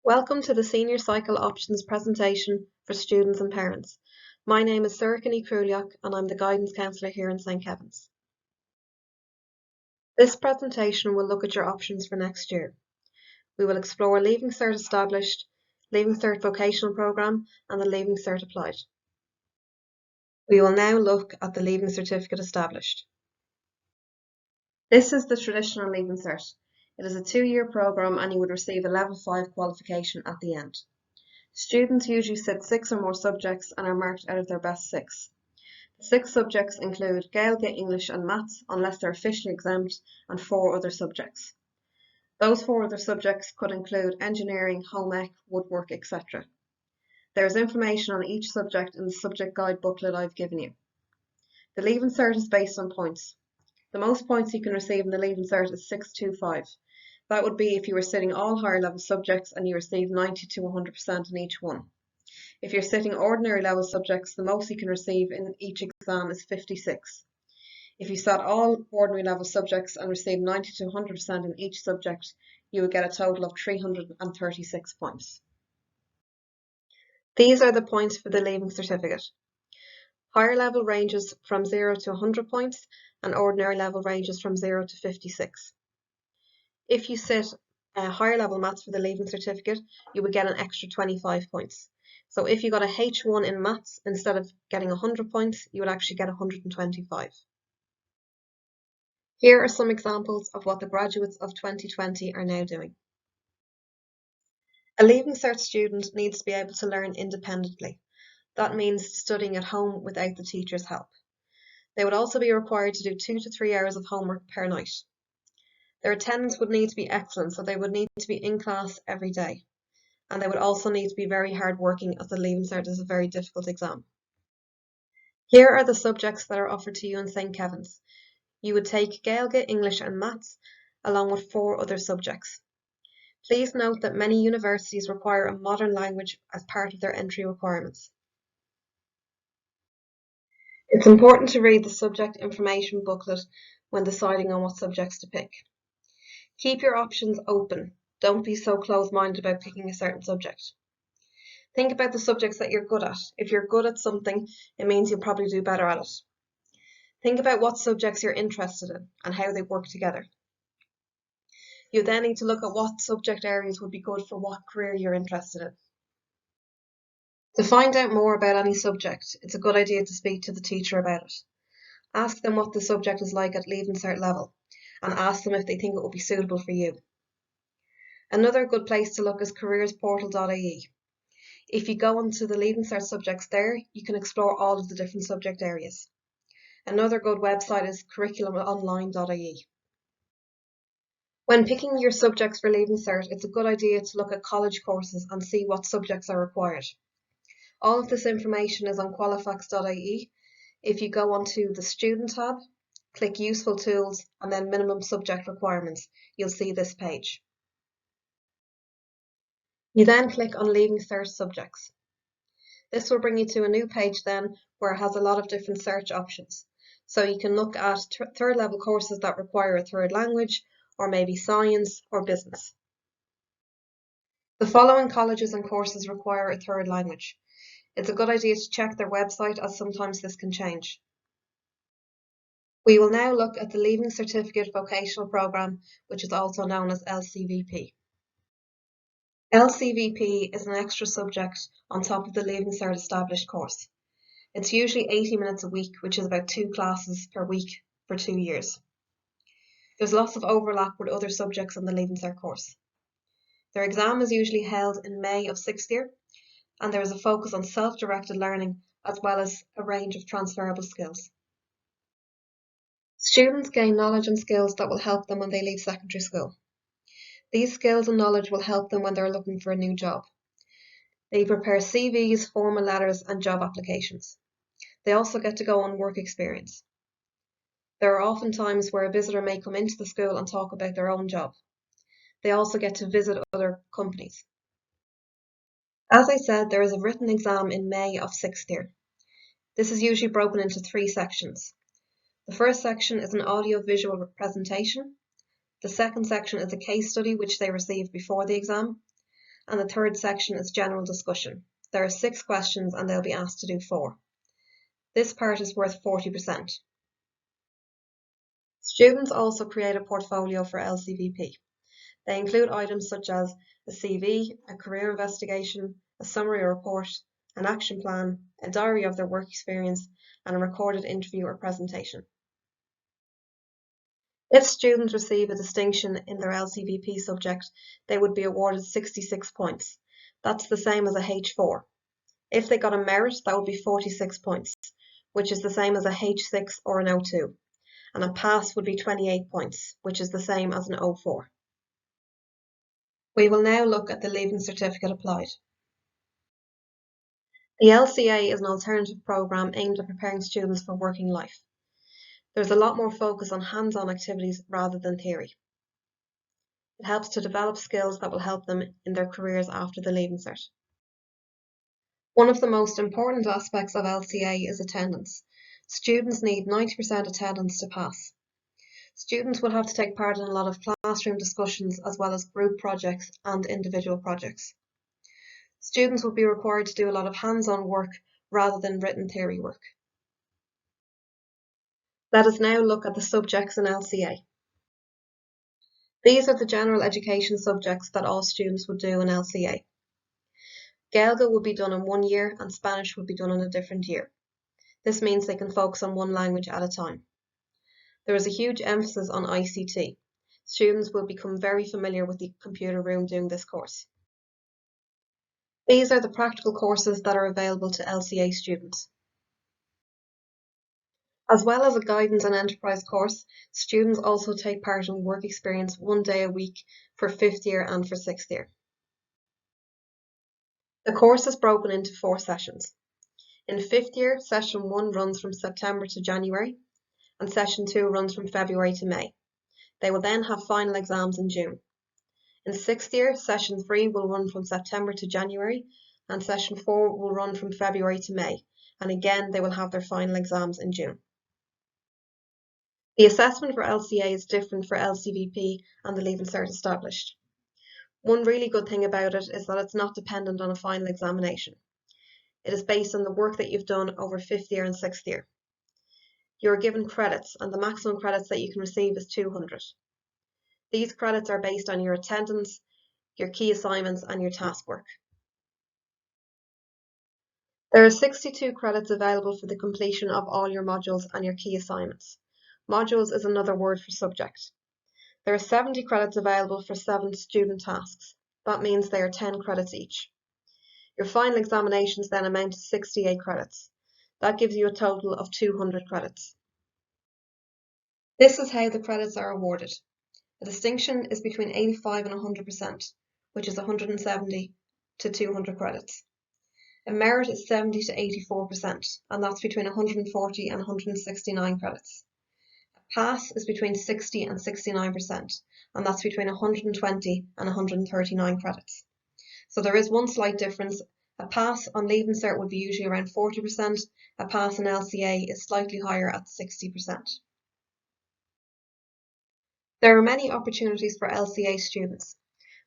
Welcome to the Senior Cycle Options presentation for students and parents. My name is Surikini Kruliak and I'm the Guidance Counsellor here in St Kevin's. This presentation will look at your options for next year. We will explore Leaving Cert Established, Leaving Cert Vocational Programme and the Leaving Cert Applied. We will now look at the Leaving Certificate Established. This is the traditional Leaving Cert. It is a 2-year programme and you would receive a Level 5 qualification at the end. Students usually sit 6 or more subjects and are marked out of their best 6. The 6 subjects include Gaeilge, English and Maths unless they're officially exempt, and 4 other subjects. Those 4 other subjects could include engineering, home ec, woodwork, etc. There is information on each subject in the subject guide booklet I've given you. The Leaving Cert is based on points. The most points you can receive in the Leaving Cert is 625. That would be if you were sitting all higher level subjects and you receive 90 to 100% in each one. If you're sitting ordinary level subjects, the most you can receive in each exam is 56. If you sat all ordinary level subjects and received 90 to 100% in each subject, you would get a total of 336 points. These are the points for the Leaving Certificate. Higher level ranges from 0 to 100 points and ordinary level ranges from 0 to 56. If you sit higher level maths for the Leaving Certificate, you would get an extra 25 points. So if you got a H1 in maths, instead of getting 100 points, you would actually get 125. Here are some examples of what the graduates of 2020 are now doing. A Leaving Cert student needs to be able to learn independently. That means studying at home without the teacher's help. They would also be required to do 2 to 3 hours of homework per night. Their attendance would need to be excellent, so they would need to be in class every day. And they would also need to be very hard-working, as the Leaving Cert is a very difficult exam. Here are the subjects that are offered to you in St Kevin's. You would take Gaeilge, English and Maths, along with 4 other subjects. Please note that many universities require a modern language as part of their entry requirements. It's important to read the subject information booklet when deciding on what subjects to pick. Keep your options open. Don't be so close-minded about picking a certain subject. Think about the subjects that you're good at. If you're good at something, it means you'll probably do better at it. Think about what subjects you're interested in and how they work together. You then need to look at what subject areas would be good for what career you're interested in. To find out more about any subject, it's a good idea to speak to the teacher about it. Ask them what the subject is like at Leaving Cert level, and ask them if they think it will be suitable for you. Another good place to look is careersportal.ie. If you go onto the Leaving Cert subjects there, you can explore all of the different subject areas. Another good website is curriculumonline.ie. When picking your subjects for Leaving Cert, it's a good idea to look at college courses and see what subjects are required. All of this information is on qualifax.ie. If you go onto the Student tab, click Useful Tools and then Minimum Subject Requirements, you'll see this page. You then click on Leaving Cert Subjects. This will bring you to a new page then where it has a lot of different search options. So you can look at third level courses that require a third language, or maybe science or business. The following colleges and courses require a third language. It's a good idea to check their website, as sometimes this can change. We will now look at the Leaving Certificate Vocational Programme, which is also known as LCVP. LCVP is an extra subject on top of the Leaving Cert Established course. It's usually 80 minutes a week, which is about 2 classes per week for 2 years. There's lots of overlap with other subjects on the Leaving Cert course. Their exam is usually held in May of 6th year, and there is a focus on self-directed learning as well as a range of transferable skills. Students gain knowledge and skills that will help them when they leave secondary school. These skills and knowledge will help them when they're looking for a new job. They prepare CVs, formal letters and job applications. They also get to go on work experience. There are often times where a visitor may come into the school and talk about their own job. They also get to visit other companies. As I said, there is a written exam in May of 6th year. This is usually broken into 3 sections. The first section is an audio-visual presentation. The second section is a case study which they receive before the exam. and the third section is general discussion. There are 6 questions and they'll be asked to do 4. This part is worth 40%. Students also create a portfolio for LCVP. They include items such as a CV, a career investigation, a summary report, an action plan, a diary of their work experience, and a recorded interview or presentation. If students receive a distinction in their LCVP subject, they would be awarded 66 points. That's the same as a H4. If they got a merit, that would be 46 points, which is the same as a H6 or an O2. And a pass would be 28 points, which is the same as an O4. We will now look at the Leaving Certificate Applied. The LCA is an alternative programme aimed at preparing students for working life. There's a lot more focus on hands-on activities rather than theory. It helps to develop skills that will help them in their careers after the Leaving Cert. One of the most important aspects of LCA is attendance. Students need 90% attendance to pass. Students will have to take part in a lot of classroom discussions as well as group projects and individual projects. Students will be required to do a lot of hands-on work rather than written theory work. Let us now look at the subjects in LCA. These are the general education subjects that all students would do in LCA. Gaeilge would be done in 1 year and Spanish would be done in a different year. This means they can focus on one language at a time. There is a huge emphasis on ICT. Students will become very familiar with the computer room doing this course. These are the practical courses that are available to LCA students. As well as a guidance and enterprise course, students also take part in work experience 1 day a week for 5th year and for 6th year. The course is broken into 4 sessions. In 5th year, session 1 runs from September to January, and session 2 runs from February to May. They will then have final exams in June. In 6th year, session 3 will run from September to January, and session 4 will run from February to May, and again they will have their final exams in June. The assessment for LCA is different for LCVP and the Leaving Cert established. One really good thing about it is that it's not dependent on a final examination. It is based on the work that you've done over 5th year and 6th year. You are given credits, and the maximum credits that you can receive is 200. These credits are based on your attendance, your key assignments, and your task work. There are 62 credits available for the completion of all your modules and your key assignments. Modules is another word for subject. There are 70 credits available for 7 student tasks. That means they are 10 credits each. Your final examinations then amount to 68 credits. That gives you a total of 200 credits. This is how the credits are awarded. A distinction is between 85 and 100%, which is 170 to 200 credits. A merit is 70 to 84%, and that's between 140 and 169 credits. A pass is between 60 and 69%, and that's between 120 and 139 credits. So there is one slight difference. A pass on Leaving Cert would be usually around 40%, a pass in LCA is slightly higher at 60%. There are many opportunities for LCA students.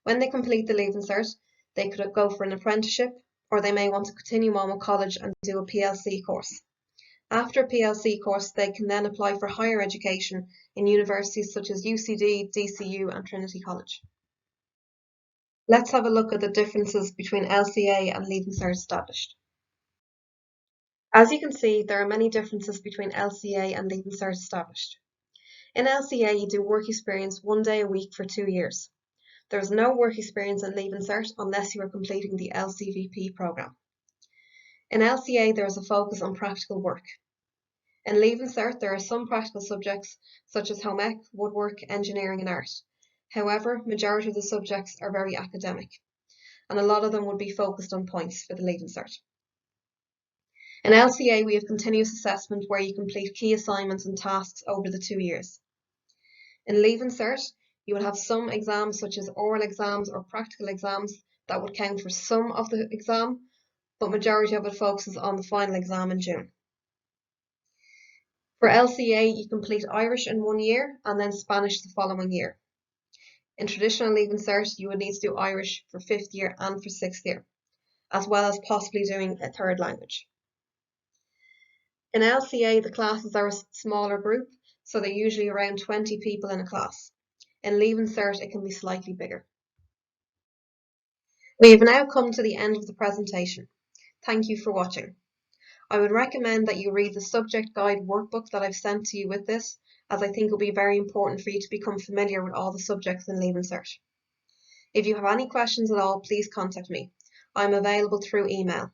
When they complete the Leaving Cert, they could go for an apprenticeship, or they may want to continue on with college and do a PLC course. After a PLC course, they can then apply for higher education in universities such as UCD, DCU and Trinity College. Let's have a look at the differences between LCA and Leaving Cert established. As you can see, there are many differences between LCA and Leaving Cert established. In LCA, you do work experience 1 day a week for 2 years. There is no work experience in Leaving Cert unless you are completing the LCVP programme. In LCA, there is a focus on practical work. In Leaving Cert, there are some practical subjects such as home ec, woodwork, engineering and art. However, majority of the subjects are very academic, and a lot of them would be focused on points for the Leaving Cert. In LCA, we have continuous assessment where you complete key assignments and tasks over the 2 years. In Leaving Cert, you will have some exams such as oral exams or practical exams that would count for some of the exam, but majority of it focuses on the final exam in June. For LCA, you complete Irish in 1 year and then Spanish the following year. In traditional Leaving Cert, you would need to do Irish for 5th year and for 6th year, as well as possibly doing a third language. In LCA, the classes are a smaller group, so they're usually around 20 people in a class. In Leaving Cert, it can be slightly bigger. We have now come to the end of the presentation. Thank you for watching. I would recommend that you read the subject guide workbook that I've sent to you with this, as I think it will be very important for you to become familiar with all the subjects in Leaving Cert. If you have any questions at all, please contact me. I'm available through email.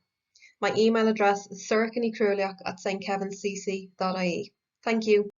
My email address is circanicruliac@stkevinscc.ie. Thank you.